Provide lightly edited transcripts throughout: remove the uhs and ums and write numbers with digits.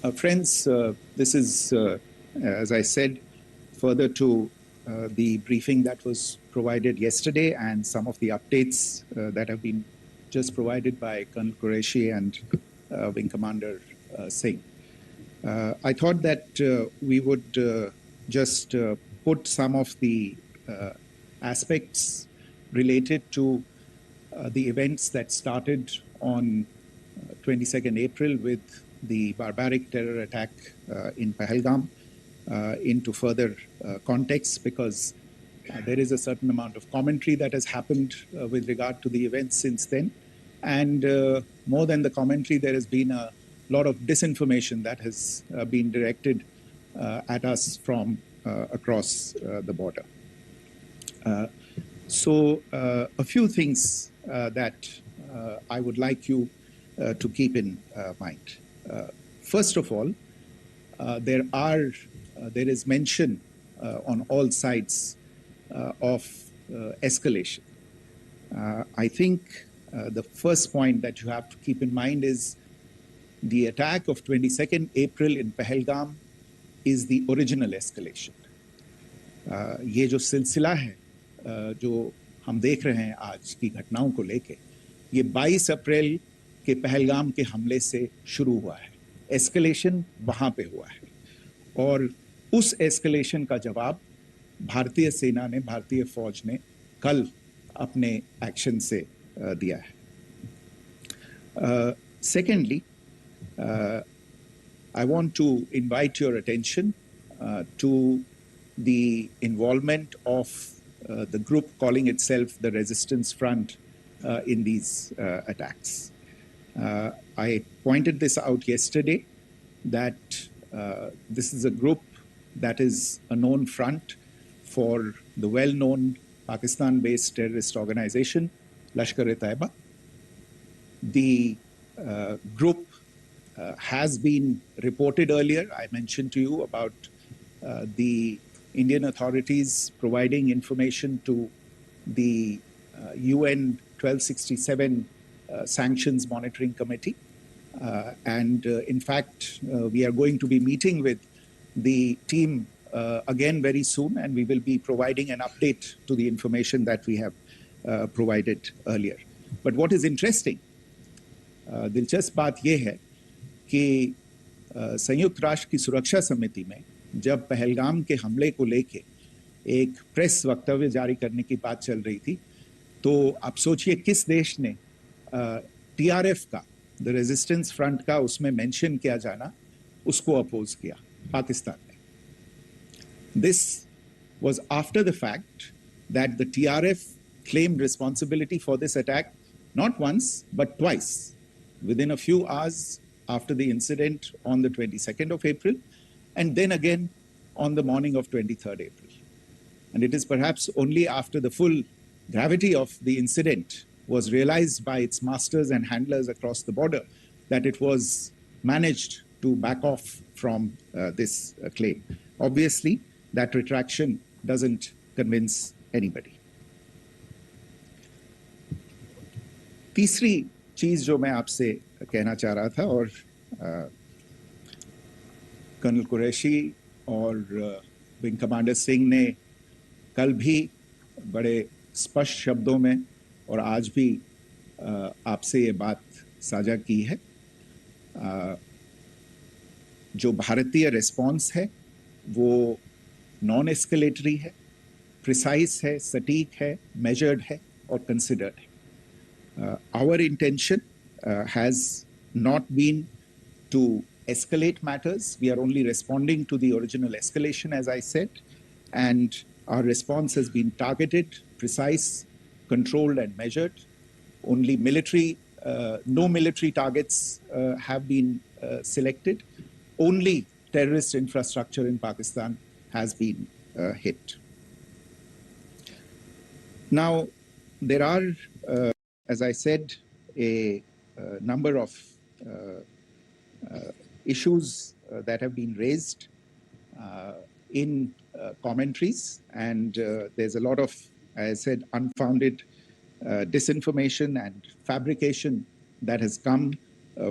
Friends, this is, as I said, further to the briefing that was provided yesterday and some of the updates that have been just provided by Colonel Qureshi and Wing Commander Singh. I thought that we would just put some of the aspects related to the events that started on 22nd April with the barbaric terror attack in Pahalgam into further context, because there is a certain amount of commentary that has happened with regard to the events since then. And more than the commentary, there has been a lot of disinformation that has been directed at us from across the border. So a few things that I would like you to keep in mind. First of all, there is mention on all sides of escalation. I think the first point that you have to keep in mind is the attack of 22nd April in Pahalgam is the original escalation. ये जो सिलसिला है जो हम देख रहे हैं आज की घटनाओं को लेके, ये 22 अप्रैल के पहलगाम के हमले से शुरू हुआ है. एस्केलेशन वहां पे हुआ है और उस एस्केलेशन का जवाब भारतीय सेना ने, भारतीय फौज ने कल अपने एक्शन से दिया है. Secondly, I want to invite your attention to the involvement of the group calling itself the Resistance Front in these attacks. I pointed this out yesterday that this is a group that is a known front for the well-known Pakistan-based terrorist organization, Lashkar-e-Taiba. The group has been reported earlier. I mentioned to you about the Indian authorities providing information to the UN 1267 Sanctions Monitoring Committee. And in fact, we are going to be meeting with the team again very soon, and we will be providing an update to the information that we have provided earlier. But what is interesting, दिलचस्प बात यह है कि संयुक्त राष्ट्र की सुरक्षा समिति में जब पहलगाम के हमले को लेके एक प्रेस वक्तव्य जारी करने की बात चल रही थी, तो आप सोचिए किस देश ने टीआरएफ का, द रेजिस्टेंस फ्रंट का उसमें मेंशन किया जाना, उसको अपोज किया, पाकिस्तान ने. This was after the fact that the TRF claimed responsibility for this attack not once but twice, within a few hours after the incident on the 22nd of April, and then again on the morning of 23rd April. And it is perhaps only after the full gravity of the incident was realized by its masters and handlers across the border that it was managed to back off from this claim. Obviously, that retraction doesn't convince anybody. तीसरी चीज जो मैं आपसे कहना चाह रहा था, और कर्नल कुरैशी और विंग कमांडर सिंह ने कल भी बड़े स्पष्ट शब्दों में और आज भी आपसे ये बात साझा की है. जो भारतीय रिस्पॉन्स है वो नॉन एस्केलेटरी है, प्रिसाइज है, सटीक है, मेजर्ड है और कंसिडर्ड है. Our intention has not been to escalate matters. We are only responding to the original escalation, as I said, and our response has been targeted, precise, controlled and measured. Only military, no military targets have been selected. Only terrorist infrastructure in Pakistan has been hit. Now, there are, as I said, a number of issues that have been raised in commentaries, and there's a lot of, as I said, unfounded disinformation and fabrication that has come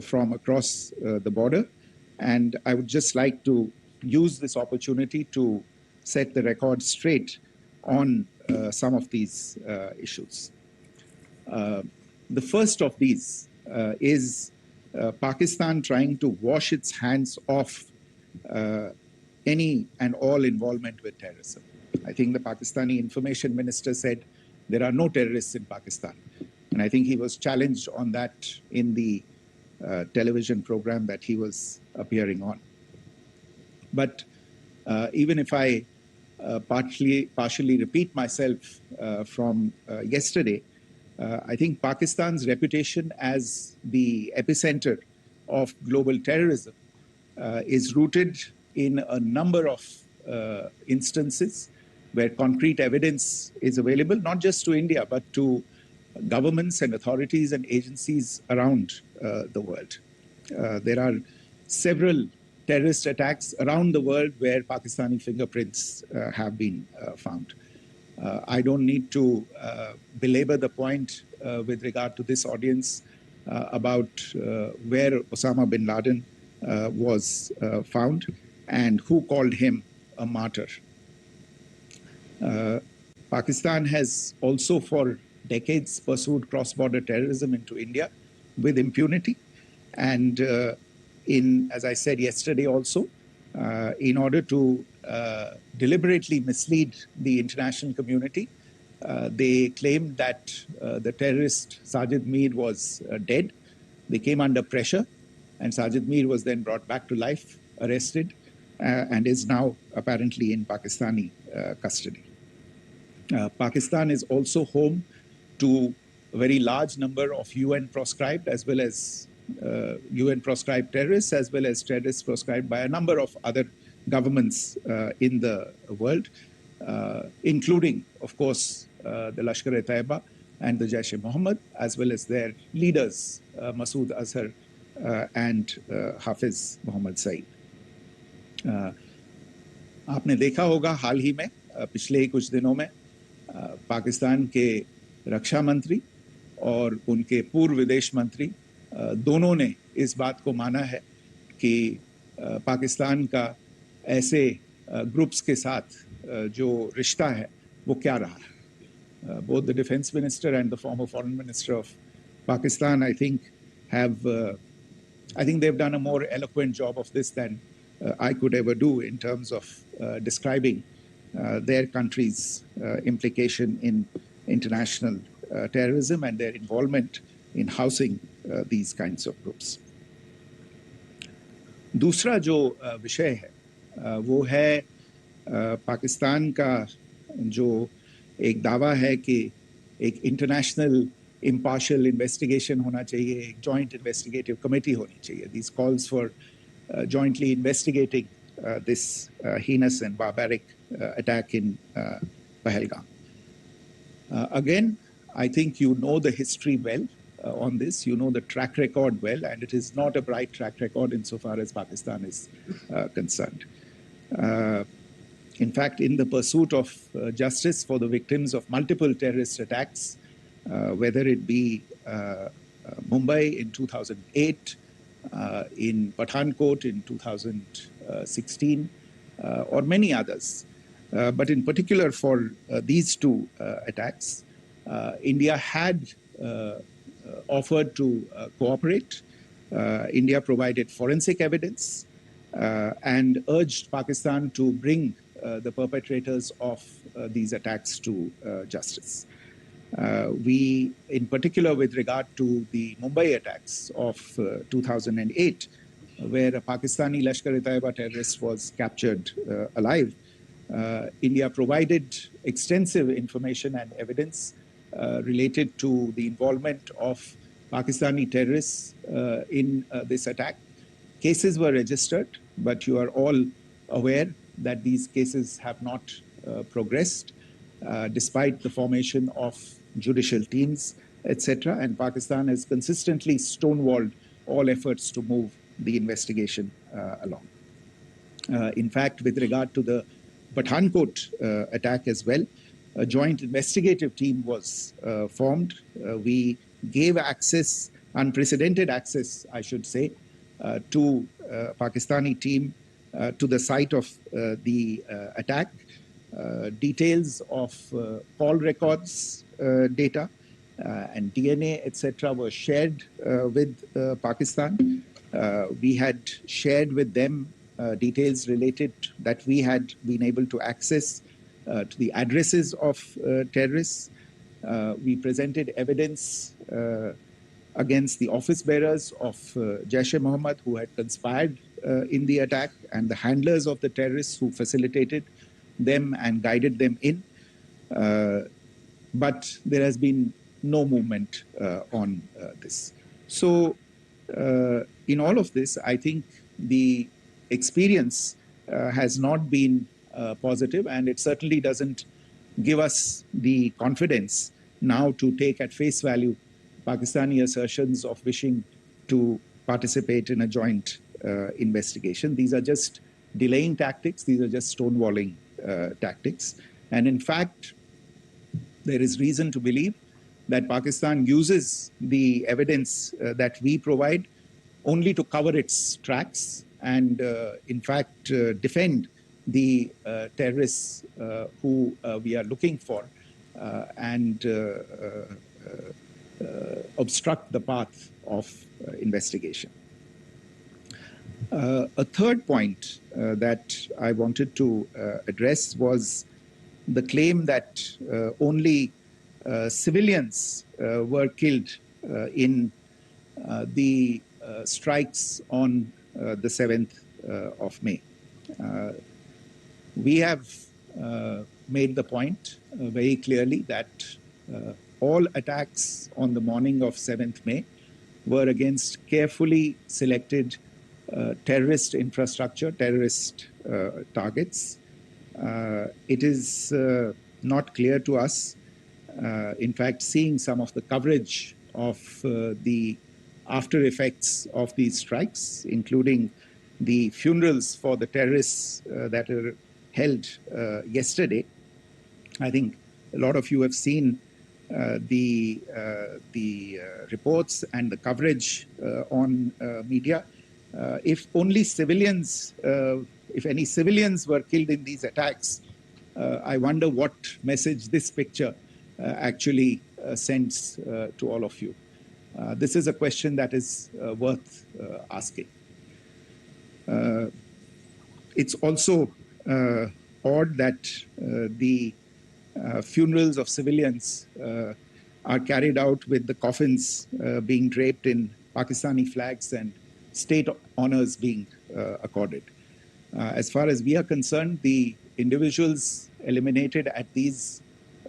from across the border. And I would just like to use this opportunity to set the record straight on some of these issues. The first of these is Pakistan trying to wash its hands off any and all involvement with terrorism. I think the Pakistani information minister said there are no terrorists in Pakistan. And I think he was challenged on that in the television program that he was appearing on. But even if I partially repeat myself from yesterday, I think Pakistan's reputation as the epicenter of global terrorism is rooted in a number of instances where concrete evidence is available, not just to India, but to governments and authorities and agencies around the world. There are several terrorist attacks around the world where Pakistani fingerprints have been found. I don't need to belabor the point with regard to this audience about where Osama bin Laden was found and who called him a martyr. Pakistan has also for decades pursued cross-border terrorism into India with impunity. And as I said yesterday also, in order to deliberately mislead the international community, they claimed that the terrorist Sajid Mir was dead. They came under pressure, and Sajid Mir was then brought back to life, arrested, and is now apparently in Pakistani custody. Pakistan is also home to a very large number of UN proscribed as well as UN proscribed terrorists, as well as terrorists proscribed by a number of other governments in the world, including, of course, the Lashkar-e-Taiba and the Jaish-e-Mohammed, as well as their leaders, Masood Azhar and Hafiz Mohammed Saeed. आपने देखा होगा हाल ही में पिछले कुछ दिनों में पाकिस्तान के रक्षा मंत्री और उनके पूर्व विदेश मंत्री दोनों ने इस बात को माना है कि पाकिस्तान का ऐसे ग्रुप्स के साथ जो रिश्ता है वो क्या रहा है. Both the defense minister and the former foreign minister of Pakistan, I think they've done a more eloquent job of this than I could ever do in terms of describing their country's implication in international terrorism and their involvement in housing these kinds of groups. दूसरा जो विषय है वो है पाकिस्तान का जो एक दावा है कि एक इंटरनेशनल impartial investigation होना चाहिए, एक joint investigative committee होनी चाहिए. These calls for jointly investigating this heinous and barbaric attack in Pahalgam. Again, I think you know the history well on this. You know the track record well, and it is not a bright track record insofar as Pakistan is concerned. In fact, in the pursuit of justice for the victims of multiple terrorist attacks, whether it be Mumbai in 2008, in Pathankot in 2016, or many others. But in particular for these two attacks, India had offered to cooperate. India provided forensic evidence and urged Pakistan to bring the perpetrators of these attacks to justice. We, in particular with regard to the Mumbai attacks of 2008, where a Pakistani Lashkar-e-Taiba terrorist was captured alive, India provided extensive information and evidence related to the involvement of Pakistani terrorists in this attack. Cases were registered, but you are all aware that these cases have not progressed, despite the formation of judicial teams, etc. And Pakistan has consistently stonewalled all efforts to move the investigation along. In fact, with regard to the Pathankot attack as well, a joint investigative team was formed. We gave access, unprecedented access, I should say, to Pakistani team to the site of the attack. Details of call records data and DNA, etc., were shared with Pakistan. We had shared with them details related that we had been able to access to the addresses of terrorists. We presented evidence against the office bearers of Jaish-e-Mohammed who had conspired in the attack and the handlers of the terrorists who facilitated them and guided them in. But there has been no movement on this. So in all of this, I think the experience has not been positive, and it certainly doesn't give us the confidence now to take at face value Pakistani assertions of wishing to participate in a joint investigation. These are just delaying tactics. These are just stonewalling tactics. And in fact, there is reason to believe that Pakistan uses the evidence that we provide only to cover its tracks and, in fact, defend the terrorists who we are looking for and obstruct the path of investigation. A third point that I wanted to address was the claim that only civilians were killed in the strikes on the 7th of May. We have made the point very clearly that all attacks on the morning of 7th May were against carefully selected terrorist infrastructure, terrorist targets. It is not clear to us, in fact, seeing some of the coverage of the after effects of these strikes, including the funerals for the terrorists that are held yesterday. I think a lot of you have seen the reports and the coverage on media. If only civilians, if any civilians were killed in these attacks, I wonder what message this picture actually sends to all of you. This is a question that is worth asking. It's also odd that the funerals of civilians are carried out with the coffins being draped in Pakistani flags and state honors being accorded. As far as we are concerned, the individuals eliminated at these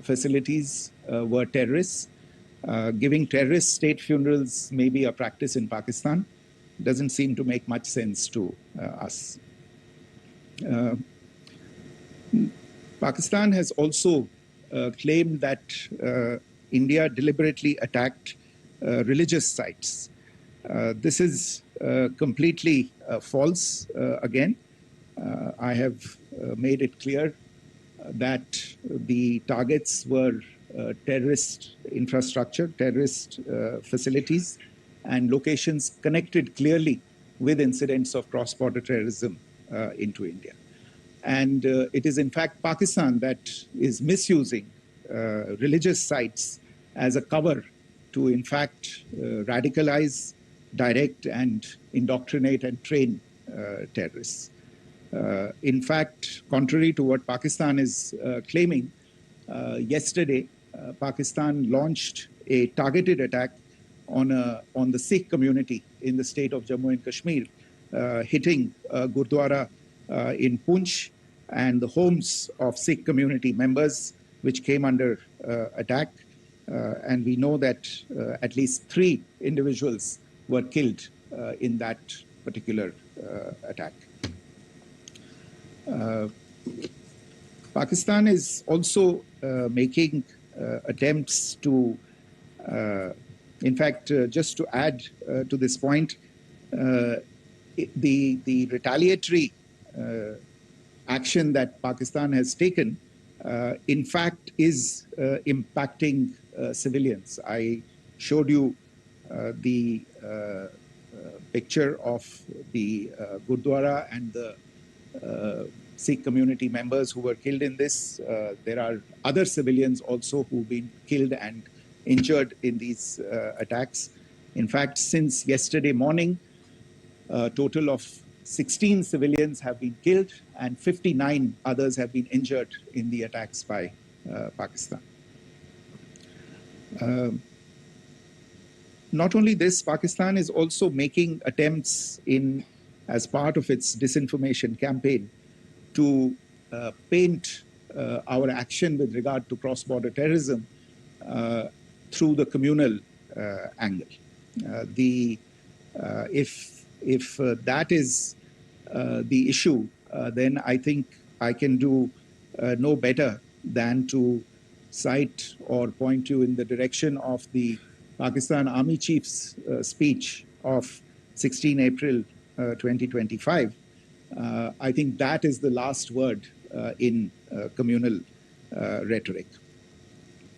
facilities were terrorists. Giving terrorist state funerals may be a practice in Pakistan. Doesn't seem to make much sense to us. Pakistan has also claimed that India deliberately attacked religious sites. This is completely false again. I have made it clear that the targets were terrorist infrastructure, terrorist facilities, and locations connected clearly with incidents of cross-border terrorism into India. And it is in fact Pakistan that is misusing religious sites as a cover to in fact radicalize, direct and indoctrinate and train terrorists. In fact, contrary to what Pakistan is claiming, yesterday Pakistan launched a targeted attack on the Sikh community in the state of Jammu and Kashmir, hitting Gurdwara in Poonch and the homes of Sikh community members, which came under attack. And we know that at least 3 individuals were killed in that particular attack. Pakistan is also making attempts to, in fact, just to add to this point, the retaliatory action that Pakistan has taken, in fact, is impacting civilians. I showed you the picture of the Gurdwara and the Sikh community members who were killed in this. There are other civilians also who've been killed and injured in these attacks. In fact, since yesterday morning, a total of 16 civilians have been killed and 59 others have been injured in the attacks by Pakistan. Not only this, Pakistan is also making attempts as part of its disinformation campaign to paint our action with regard to cross-border terrorism through the communal angle. If that is the issue, then I think I can do no better than to cite or point you in the direction of the Pakistan Army Chief's speech of 16 April 2025. I think that is the last word in communal rhetoric.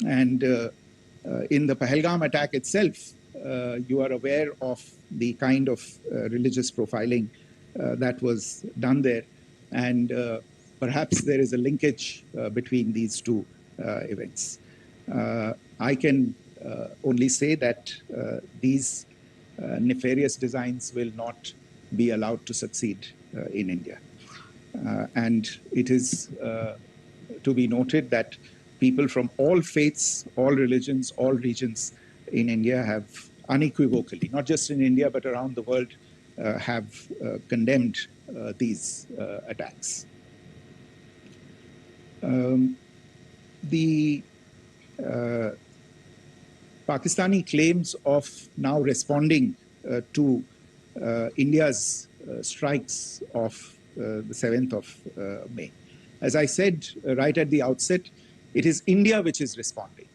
And in the Pahalgam attack itself, you are aware of the kind of religious profiling that was done there. And perhaps there is a linkage between these two events. I can only say that these nefarious designs will not be allowed to succeed in India. And it is to be noted that people from all faiths, all religions, all regions in India have unequivocally, not just in India but around the world, have condemned these attacks. The Pakistani claims of now responding to India's strikes of the 7th of May. As I said right at the outset, it is India which is responding.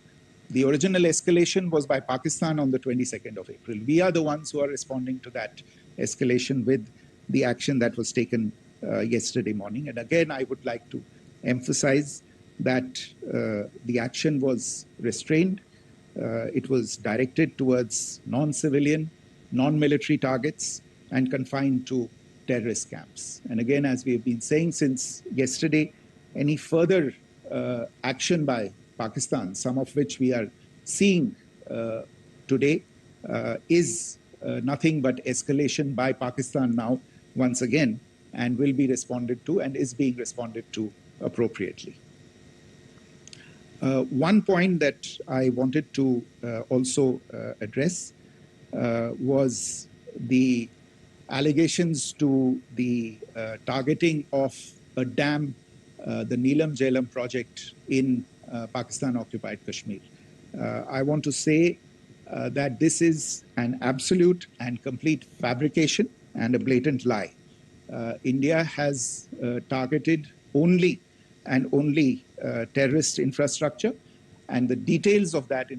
The original escalation was by Pakistan on the 22nd of April. We are the ones who are responding to that escalation with the action that was taken yesterday morning. And again, I would like to emphasize that the action was restrained. It was directed towards non-civilian, non-military targets and confined to terrorist camps. And again, as we have been saying since yesterday, any further action by Pakistan, some of which we are seeing today, is nothing but escalation by Pakistan now, once again, and will be responded to and is being responded to appropriately. One point that I wanted to also address was the allegations to the targeting of a dam, the Neelam Jhelum project in Pakistan-occupied Kashmir. I want to say that this is an absolute and complete fabrication and a blatant lie. India has targeted only and only terrorist infrastructure, and the details of that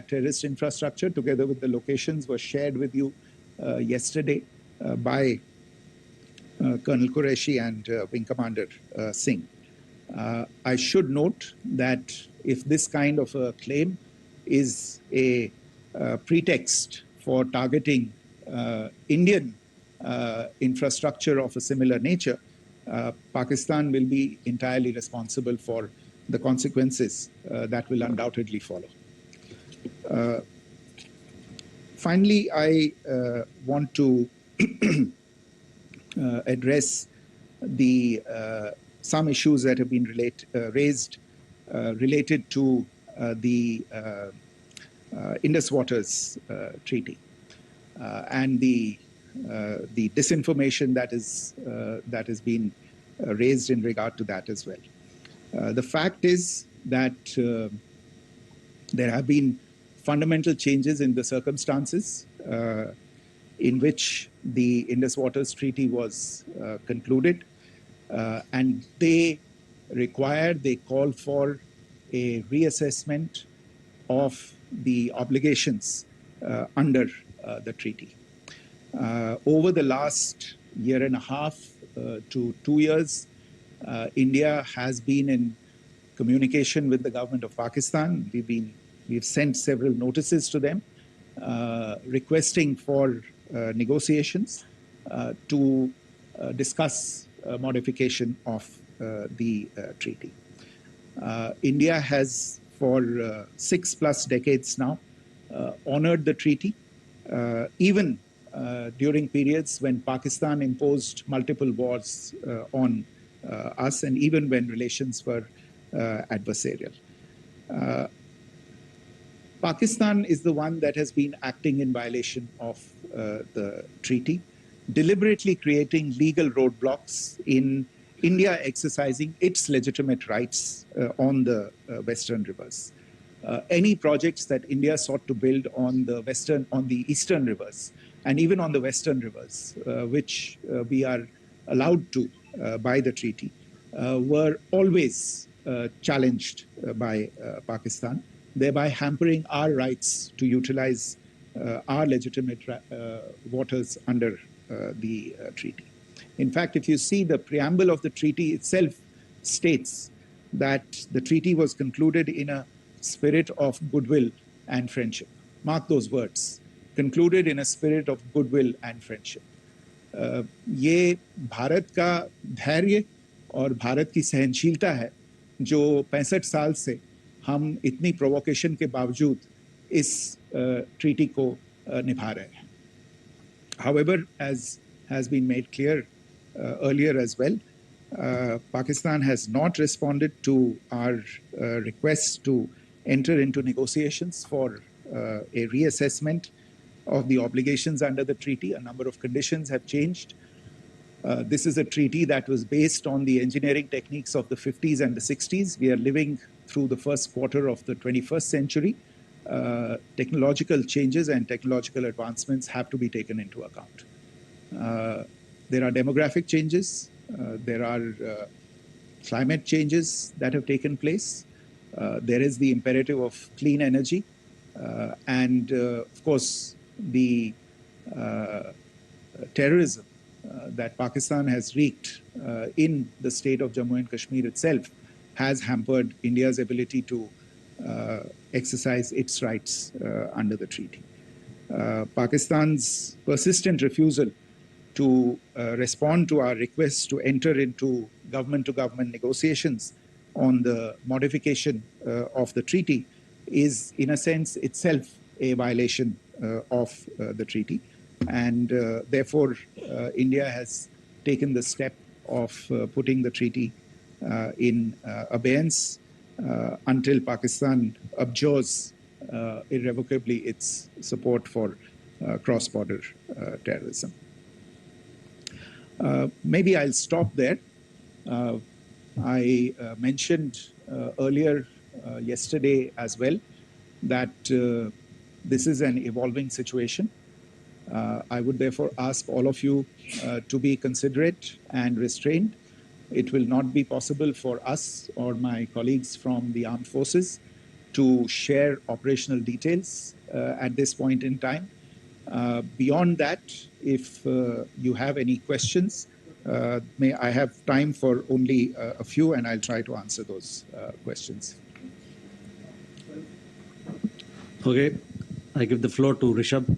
terrorist infrastructure, together with the locations, were shared with you yesterday by Colonel Qureshi and Wing Commander Singh. I should note that if this kind of a claim is a pretext for targeting Indian infrastructure of a similar nature, Pakistan will be entirely responsible for the consequences that will undoubtedly follow. Finally, I want to address some issues that have been raised related to the Indus Waters Treaty and the disinformation that has been raised in regard to that as well. The fact is that there have been fundamental changes in the circumstances in which the Indus Waters Treaty was concluded, and they call for a reassessment of the obligations under the treaty. Over the last year and a half to 2 years, India has been in communication with the government of Pakistan. We've sent several notices to them requesting for negotiations to discuss modification of the treaty. India has, for 6+ decades now, honored the treaty, even during periods when Pakistan imposed multiple wars on us, and even when relations were adversarial. Pakistan is the one that has been acting in violation of the treaty, deliberately creating legal roadblocks in India exercising its legitimate rights on the Western rivers. Any projects that India sought to build on the Eastern rivers, and even on the Western rivers, which we are allowed to by the treaty, were always challenged by Pakistan, thereby hampering our rights to utilize our legitimate waters under the treaty. In fact, if you see, the preamble of the treaty itself states that the treaty was concluded in a spirit of goodwill and friendship. Mark those words, concluded in a spirit of goodwill and friendship. ये भारत का धैर्य और भारत की सहनशीलता है जो 65 साल से हम इतनी प्रोवोकेशन के बावजूद इस ट्रीटी को निभा रहे हैं. However, as has been made clear earlier as well, Pakistan has not responded to our request to enter into negotiations for a reassessment of the obligations under the treaty. A number of conditions have changed. This is a treaty that was based on the engineering techniques of the 50s and the 60s. We are living through the first quarter of the 21st century. Technological changes and technological advancements have to be taken into account. There are demographic changes. There are climate changes that have taken place. There is the imperative of clean energy. And of course, the terrorism that Pakistan has wreaked in the state of Jammu and Kashmir itself has hampered India's ability to exercise its rights under the treaty. Pakistan's persistent refusal to respond to our requests to enter into government-to-government negotiations on the modification of the treaty is, in a sense, itself a violation of the treaty. And therefore, India has taken the step of putting the treaty in abeyance until Pakistan abjures irrevocably its support for cross-border terrorism. Maybe I'll stop there. I mentioned earlier yesterday as well that this is an evolving situation. I would therefore ask all of you to be considerate and restrained. It will not be possible for us or my colleagues from the armed forces to share operational details at this point in time. Beyond that, if you have any questions, may I have time for only a few, and I'll try to answer those questions. Okay, I give the floor to Rishabh.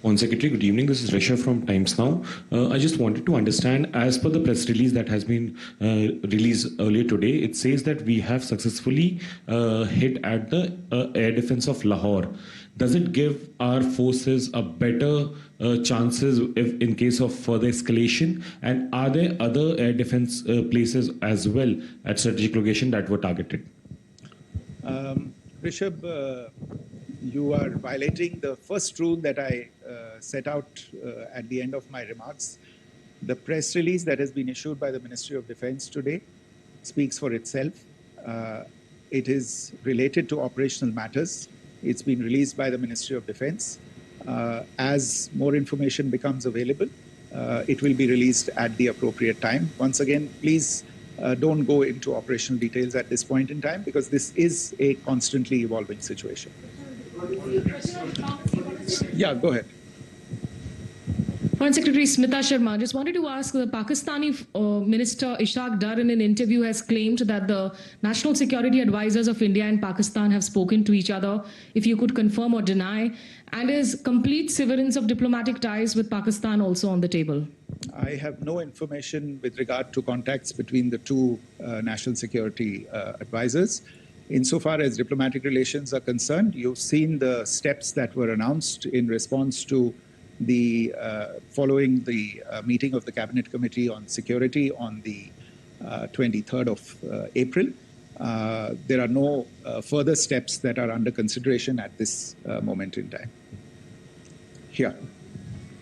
Home Secretary, good evening. This is Rishabh from Times Now. I just wanted to understand, as per the press release that has been released earlier today, it says that we have successfully hit at the air defense of Lahore. Does it give our forces a better chances if in case of further escalation? And are there other air defense places as well at strategic location that were targeted? Rishabh, you are violating the first rule that I set out at the end of my remarks. The press release that has been issued by the Ministry of Defense today speaks for itself. It is related to operational matters. It's been released by the Ministry of Defense. As more information becomes available, it will be released at the appropriate time. Once again, please don't go into operational details at this point in time, because this is a constantly evolving situation. Yeah, go ahead. Foreign Secretary Smita Sharma, just wanted to ask, the Pakistani Minister Ishaq Dar in an interview has claimed that the national security advisors of India and Pakistan have spoken to each other, if you could confirm or deny, and is complete severance of diplomatic ties with Pakistan also on the table? I have no information with regard to contacts between the two national security advisors. Insofar as diplomatic relations are concerned, you've seen the steps that were announced in response to the following the meeting of the Cabinet Committee on Security on the 23rd of April. There are no further steps that are under consideration at this moment in time. Here,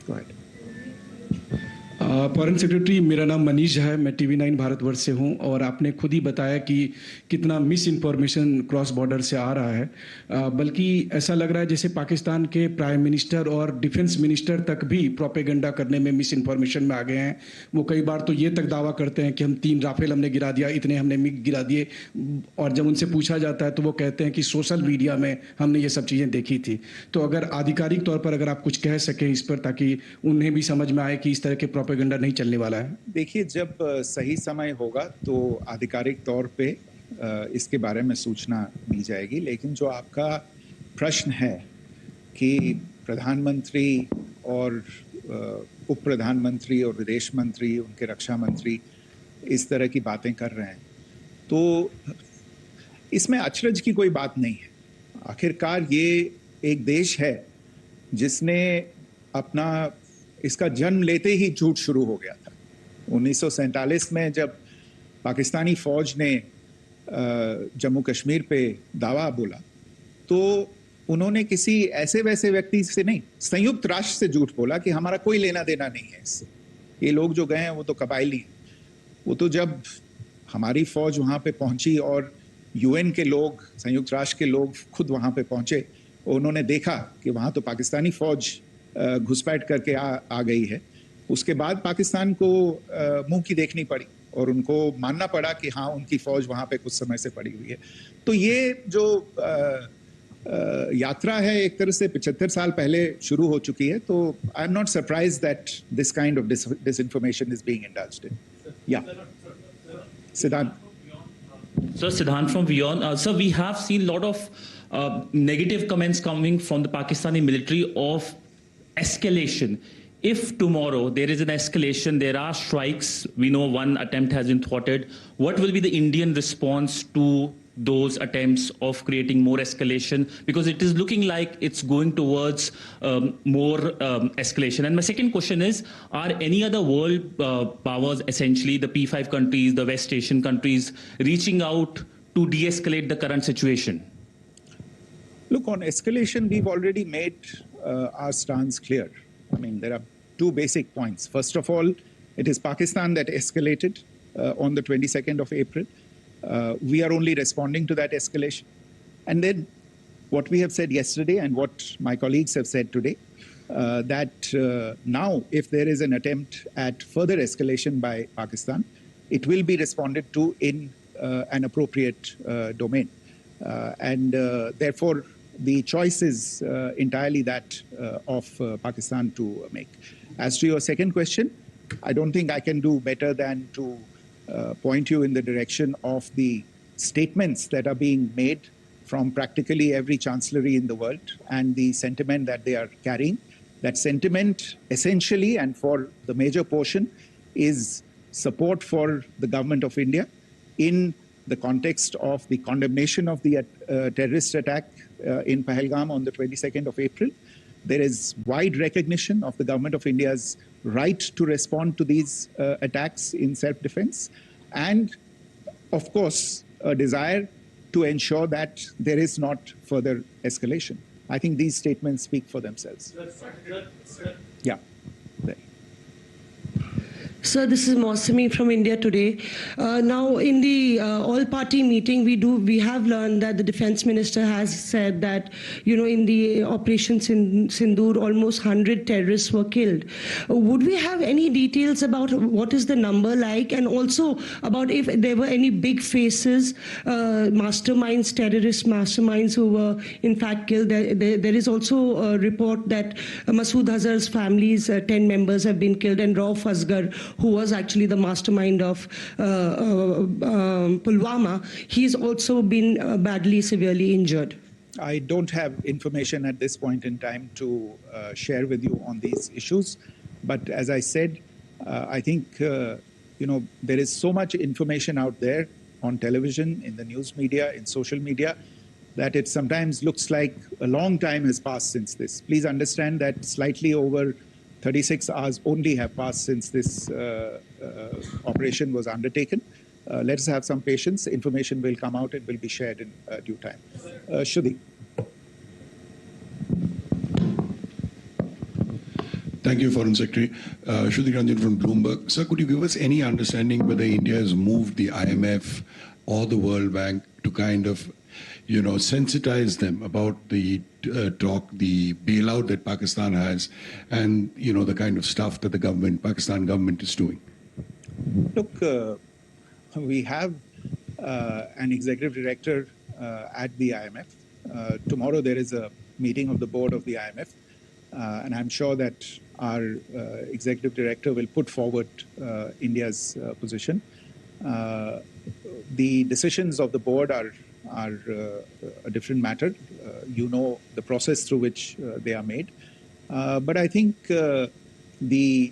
go ahead. Foreign secretary, मेरा नाम मनीष है, मैं TV9 Bharatvarsh से हूं, और आपने खुद ही बताया कि कितना मिस इन्फॉर्मेशन क्रॉस बॉर्डर से आ रहा है, बल्कि ऐसा लग रहा है जैसे पाकिस्तान के प्राइम मिनिस्टर और डिफेंस मिनिस्टर तक भी प्रोपेगेंडा करने में मिस इन्फॉर्मेशन में आ गए हैं। वो कई बार तो ये तक दावा करते हैं कि हम 3 राफेल हमने गिरा दिया, इतने हमने मिग गिरा दिए, और जब उनसे पूछा जाता है तो वो कहते हैं कि सोशल मीडिया में हमने ये सब चीज़ें देखी थी। तो अगर आधिकारिक तौर पर अगर आप कुछ कह सकें इस पर, ताकि उन्हें भी समझ में आए कि इस तरह के प्रोपेगेंडा नहीं चलने वाला है। देखिए, जब सही समय होगा तो आधिकारिक तौर पे इसके बारे में सूचना दी जाएगी, लेकिन जो आपका प्रश्न है कि प्रधानमंत्री और उप प्रधानमंत्री और विदेश मंत्री, उनके रक्षा मंत्री इस तरह की बातें कर रहे हैं, तो इसमें अचरज की कोई बात नहीं है। आखिरकार ये एक देश है जिसने अपना इसका जन्म लेते ही झूठ शुरू हो गया था। 1947 में जब पाकिस्तानी फौज ने जम्मू कश्मीर पे दावा बोला, तो उन्होंने किसी ऐसे वैसे व्यक्ति से नहीं, संयुक्त राष्ट्र से झूठ बोला कि हमारा कोई लेना देना नहीं है इससे, ये लोग जो गए हैं वो तो कबायली हैं। वो तो जब हमारी फौज वहाँ पे पहुंची और UN के लोग, संयुक्त राष्ट्र के लोग खुद वहाँ पे पहुंचे, उन्होंने देखा कि वहाँ तो पाकिस्तानी फौज घुसपैठ करके आ गई है, उसके बाद पाकिस्तान को मुंह की देखनी पड़ी और उनको मानना पड़ा कि हाँ, उनकी फौज वहाँ पे कुछ समय से पड़ी हुई है। तो ये जो यात्रा है एक तरह से 75 साल पहले शुरू हो चुकी है, तो I am not surprised that this kind of disinformation is being indulged in. Yeah. Siddhant. Sir, Siddhant from Beyond. Sir, we have seen a lot of negative comments coming from the Pakistani military of escalation. If tomorrow there is an escalation, there are strikes, we know one attempt has been thwarted, what will be the Indian response to those attempts of creating more escalation? Because it is looking like it's going towards more escalation. And my second question is, are any other world powers, essentially the P5 countries, the West Asian countries, reaching out to de-escalate the current situation? Look, on escalation, we've already made our stance clear. I mean, there are 2 basic points. First of all, it is Pakistan that escalated on the 22nd of April. We are only responding to that escalation. And then what we have said yesterday and what my colleagues have said today, that now if there is an attempt at further escalation by Pakistan, it will be responded to in an appropriate domain. And therefore, the choice is entirely that of Pakistan to make. As to your second question, I don't think I can do better than to point you in the direction of the statements that are being made from practically every chancellery in the world and the sentiment that they are carrying. That sentiment essentially, and for the major portion, is support for the government of India in the context of the condemnation of the terrorist attack in Pahalgam on the 22nd of April. There is wide recognition of the government of India's right to respond to these attacks in self-defense, and of course a desire to ensure that there is not further escalation. I think these statements speak for themselves. Yeah. Sir, this is Mausami from India Today. Now, in the all-party meeting, we have learned that the defense minister has said that, in the operations in Sindoor, almost 100 terrorists were killed. Would we have any details about what is the number like, and also about if there were any big faces, masterminds, terrorist masterminds who were in fact killed? There is also a report that Masood Azhar's family's 10 members have been killed, and Rauf Asghar, who was actually the mastermind of Pulwama, he's also been badly, severely injured. I don't have information at this point in time to share with you on these issues. But as I said, I think, there is so much information out there on television, in the news media, in social media, that it sometimes looks like a long time has passed since this. Please understand that slightly over 36 hours only have passed since this operation was undertaken. Let us have some patience. Information will come out. It will be shared in due time. Shruti. Thank you, Foreign Secretary. Shruti Ranjan from Bloomberg. Sir, could you give us any understanding whether India has moved the IMF or the World Bank to kind of, sensitize them about the the bailout that Pakistan has, and the kind of stuff that the Pakistan government is doing? Look, we have an executive director at the IMF. Tomorrow there is a meeting of the board of the IMF, and I'm sure that our executive director will put forward India's position. The decisions of the board are a different matter. The process through which they are made. But I think the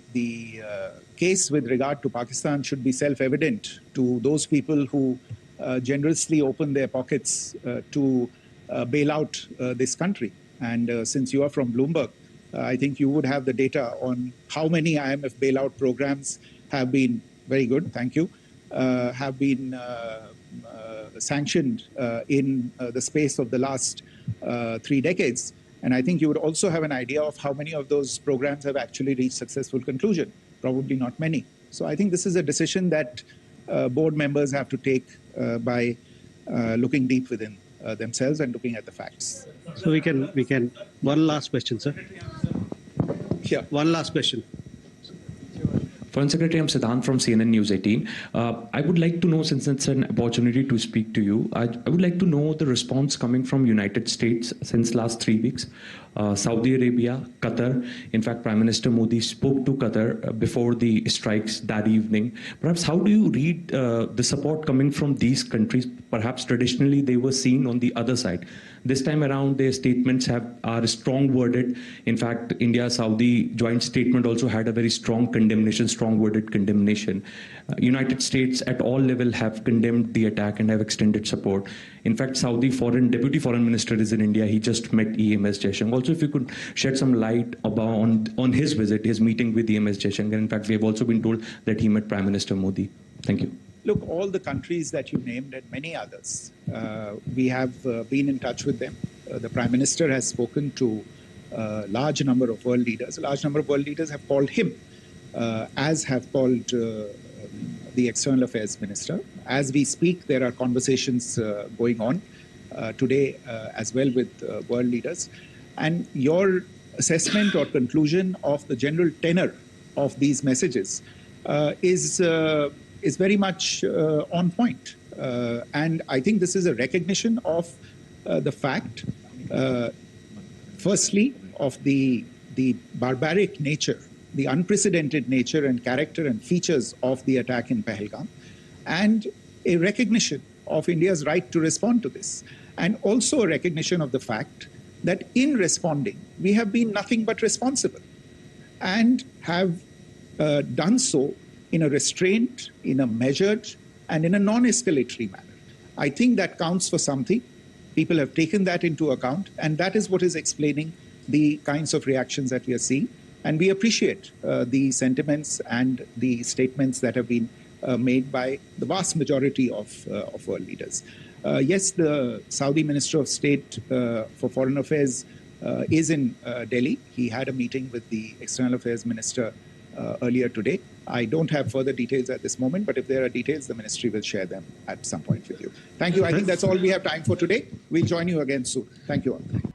case with regard to Pakistan should be self-evident to those people who generously open their pockets to bail out this country. And since you are from Bloomberg, I think you would have the data on how many IMF bailout programs have been, very good, thank you, have been sanctioned in the space of the last 3 decades. And I think you would also have an idea of how many of those programs have actually reached successful conclusion. Probably not many. So I think this is a decision that board members have to take by looking deep within themselves and looking at the facts. So we can, one last question, sir. Yeah. One last question. Foreign Secretary, I'm Siddhant from CNN News 18. I would like to know, since it's an opportunity to speak to you, I would like to know the response coming from United States since last 3 weeks. Saudi Arabia, Qatar. In fact, Prime Minister Modi spoke to Qatar before the strikes that evening. Perhaps how do you read the support coming from these countries? Perhaps traditionally they were seen on the other side. This time around, their statements are strong-worded. In fact, India-Saudi joint statement also had a very strong condemnation, strong-worded condemnation. United States at all level have condemned the attack and have extended support. In fact, Saudi Deputy Foreign Minister is in India. He just met EMS Jaishankar. Also, if you could shed some light on his visit, his meeting with EMS Jaishankar. In fact, we have also been told that he met Prime Minister Modi. Thank you. Look, all the countries that you named and many others, we have been in touch with them. The Prime Minister has spoken to a large number of world leaders. A large number of world leaders have called him, as have called the External Affairs Minister. As we speak, there are conversations going on today as well with world leaders. And your assessment or conclusion of the general tenor of these messages is very much on point. And I think this is a recognition of the fact, firstly, of the barbaric nature, the unprecedented nature and character and features of the attack in Pahalgam, and a recognition of India's right to respond to this, and also a recognition of the fact that in responding, we have been nothing but responsible and have done so in a restrained, in a measured, and in a non-escalatory manner. I think that counts for something. People have taken that into account, and that is what is explaining the kinds of reactions that we are seeing. And we appreciate the sentiments and the statements that have been made by the vast majority of world leaders. Yes, the Saudi Minister of State for Foreign Affairs is in Delhi. He had a meeting with the External Affairs Minister earlier today. I don't have further details at this moment, but if there are details, the ministry will share them at some point with you. Thank you. I think that's all we have time for today. We'll join you again soon. Thank you all.